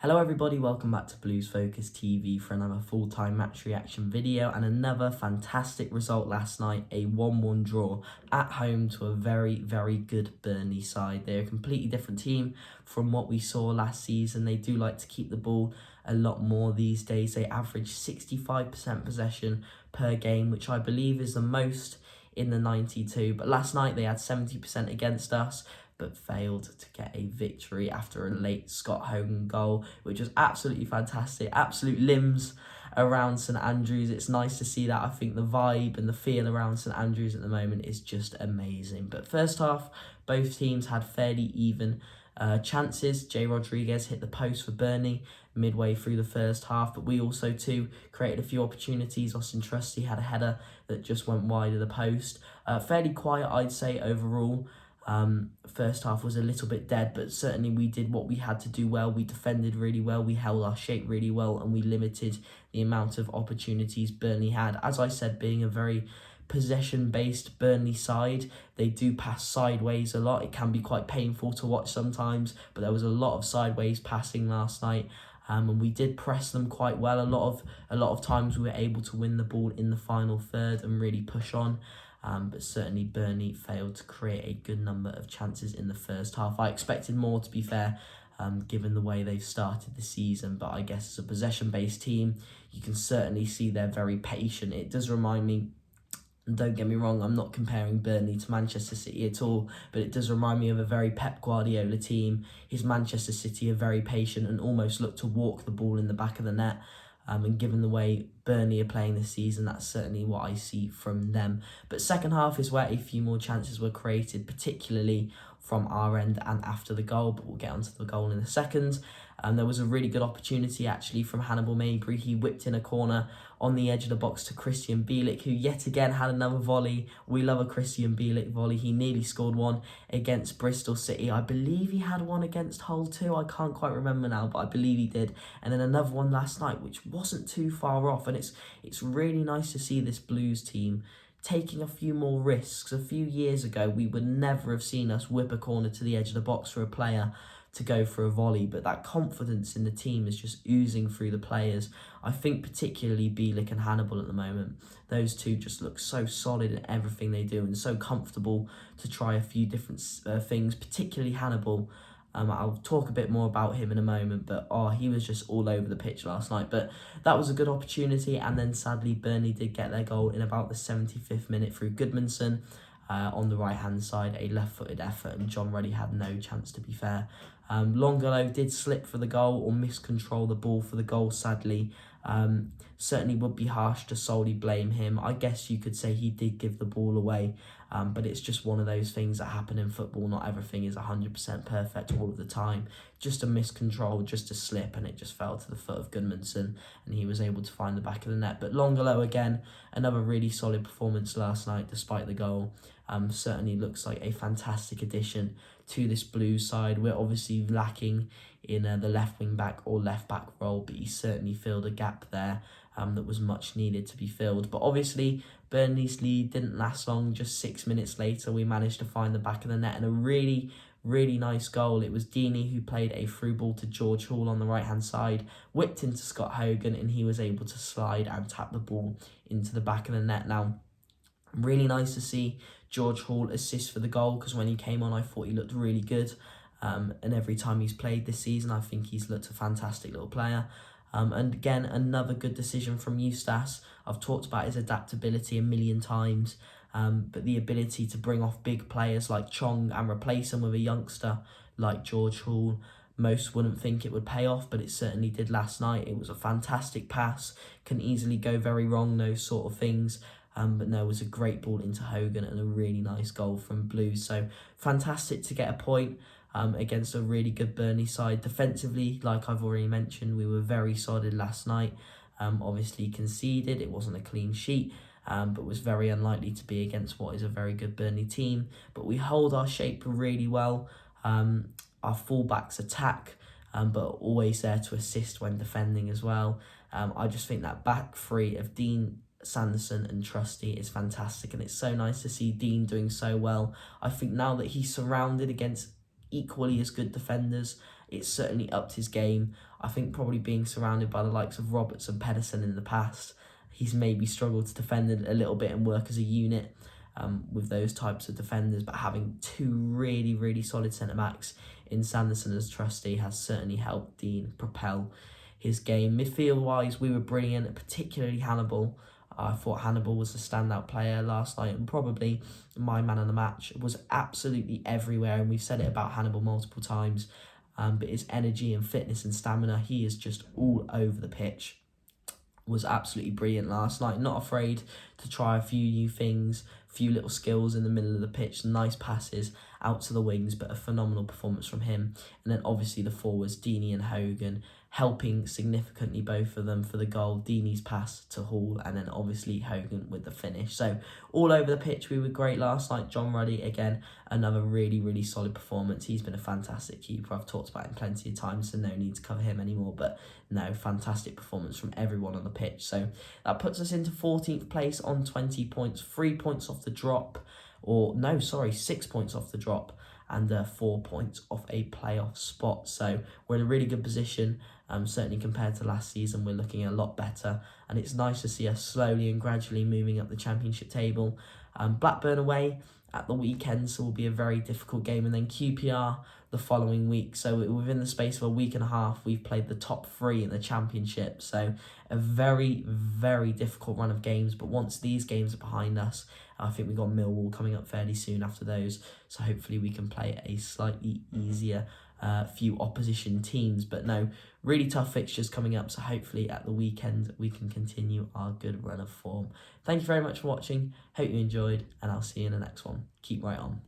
Hello everybody, welcome back to Blues Focus TV for another full-time match reaction video and another fantastic result last night, a 1-1 draw at home to a very good Burnley side. They're a completely different team from what we saw last season. They do like to keep the ball a lot more these days. They average 65% possession per game, which I believe is the most in the 92, but last night they had 70% against us, but failed to get a victory after a late Scott Hogan goal, which was absolutely fantastic. Absolute limbs around St Andrews. It's nice to see that. I think the vibe and the feel around St Andrews at the moment is just amazing. But first half, both teams had fairly even chances. Jay Rodriguez hit the post for Burnley midway through the first half, but we also too created a few opportunities. Austin Trusty had a header that just went wide of the post. Fairly quiet, I'd say, overall. First half was a little bit dead, but certainly we did what we had to do well. We defended really well, we held our shape really well, and we limited the amount of opportunities Burnley had. As I said, being a very possession-based Burnley side, they do pass sideways a lot. It can be quite painful to watch sometimes, but there was a lot of sideways passing last night. And we did press them quite well. A lot of times we were able to win the ball in the final third and really push on. But certainly Burnley failed to create a good number of chances in the first half. I expected more, to be fair, given the way they've started the season. But I guess as a possession-based team, you can certainly see they're very patient. It does remind me, and don't get me wrong, I'm not comparing Burnley to Manchester City at all, but it does remind me of a very Pep Guardiola team. His Manchester City are very patient and almost look to walk the ball in the back of the net. And given the way Burnley are playing this season, that's certainly what I see from them. But second half is where a few more chances were created, particularly from our end and after the goal, but we'll get onto the goal in a second. There was a really good opportunity actually from Hannibal Mabry. He whipped in a corner on the edge of the box to Christian Bielik, who yet again had another volley. We love a Christian Bielik volley. He nearly scored one against Bristol City. I believe he had one against Hull too. I can't quite remember now, but I believe he did. And then another one last night, which wasn't too far off. And it's really nice to see this Blues team taking a few more risks. A few years ago, we would never have seen us whip a corner to the edge of the box for a player to go for a volley, but that confidence in the team is just oozing through the players. I think particularly Bielik and Hannibal at the moment, those two just look so solid in everything they do and so comfortable to try a few different things, particularly Hannibal. I'll talk a bit more about him in a moment, but he was just all over the pitch last night. But that was a good opportunity, and then sadly Burnley did get their goal in about the 75th minute through Goodmanson. On the right-hand side, a left-footed effort, and John Ruddy had no chance, to be fair. Longolo did slip for the goal or miscontrol the ball for the goal, sadly. Certainly would be harsh to solely blame him. I guess you could say he did give the ball away, but it's just one of those things that happen in football. Not everything is 100% perfect all of the time. Just a miscontrol, just a slip, and it just fell to the foot of Goodmanson, and he was able to find the back of the net. But Longolo, again, another really solid performance last night, despite the goal. Certainly looks like a fantastic addition to this Blues side. We're obviously lacking in the left wing back or left back role, but he certainly filled a gap there that was much needed to be filled. But obviously Burnley's lead didn't last long. Just 6 minutes later, we managed to find the back of the net and a really nice goal. It was Deeney who played a through ball to George Hall on the right hand side, whipped into Scott Hogan, and he was able to slide and tap the ball into the back of the net. Now, really nice to see George Hall assist for the goal, because when he came on I thought he looked really good, and every time he's played this season I think he's looked a fantastic little player. And again, another good decision from Eustace. I've talked about his adaptability a million times, but the ability to bring off big players like Chong and replace them with a youngster like George Hall. Most wouldn't think it would pay off, but it certainly did last night. It was a fantastic pass, can easily go very wrong, those sort of things. But no, it was a great ball into Hogan and a really nice goal from Blues. So fantastic to get a point against a really good Burnley side. Defensively, like I've already mentioned, we were very solid last night. Obviously conceded, it wasn't a clean sheet, but was very unlikely to be against what is a very good Burnley team. But we hold our shape really well. Our fullbacks attack, but always there to assist when defending as well. I just think that back three of Dean, Sanderson and Trusty is fantastic, and it's so nice to see Dean doing so well. I think now that he's surrounded against equally as good defenders, it's certainly upped his game. I think probably being surrounded by the likes of Roberts and Pedersen in the past, he's maybe struggled to defend a little bit and work as a unit with those types of defenders. But having two really, really solid centre-backs in Sanderson as trustee has certainly helped Dean propel his game. Midfield-wise, we were brilliant, particularly Hannibal. I thought Hannibal was a standout player last night and probably my man of the match. Was absolutely everywhere, and we've said it about Hannibal multiple times. But his energy and fitness and stamina, he is just all over the pitch. Was absolutely brilliant last night. Not afraid to try a few new things, a few little skills in the middle of the pitch, nice passes out to the wings, but a phenomenal performance from him. And then obviously the forwards, Deeney and Hogan, helping significantly, both of them, for the goal. Deeney's pass to Hall, and then obviously Hogan with the finish. So all over the pitch, we were great last night. John Ruddy, again, another really, really solid performance. He's been a fantastic keeper. I've talked about him plenty of times, so no need to cover him anymore. But no, fantastic performance from everyone on the pitch. So that puts us into 14th place on 20 points, 3 points off the drop. 6 points off the drop, and 4 points off a playoff spot. So we're in a really good position. Certainly compared to last season, we're looking a lot better, and it's nice to see us slowly and gradually moving up the championship table. Blackburn away at the weekend, so will be a very difficult game, and then QPR the following week. So within the space of a week and a half, we've played the top three in the championship. So a very, very difficult run of games. But once these games are behind us, I think we've got Millwall coming up fairly soon after those. So hopefully we can play a slightly easier few opposition teams. But no, really tough fixtures coming up. So hopefully at the weekend we can continue our good run of form. Thank you very much for watching. Hope you enjoyed, and I'll see you in the next one. Keep right on.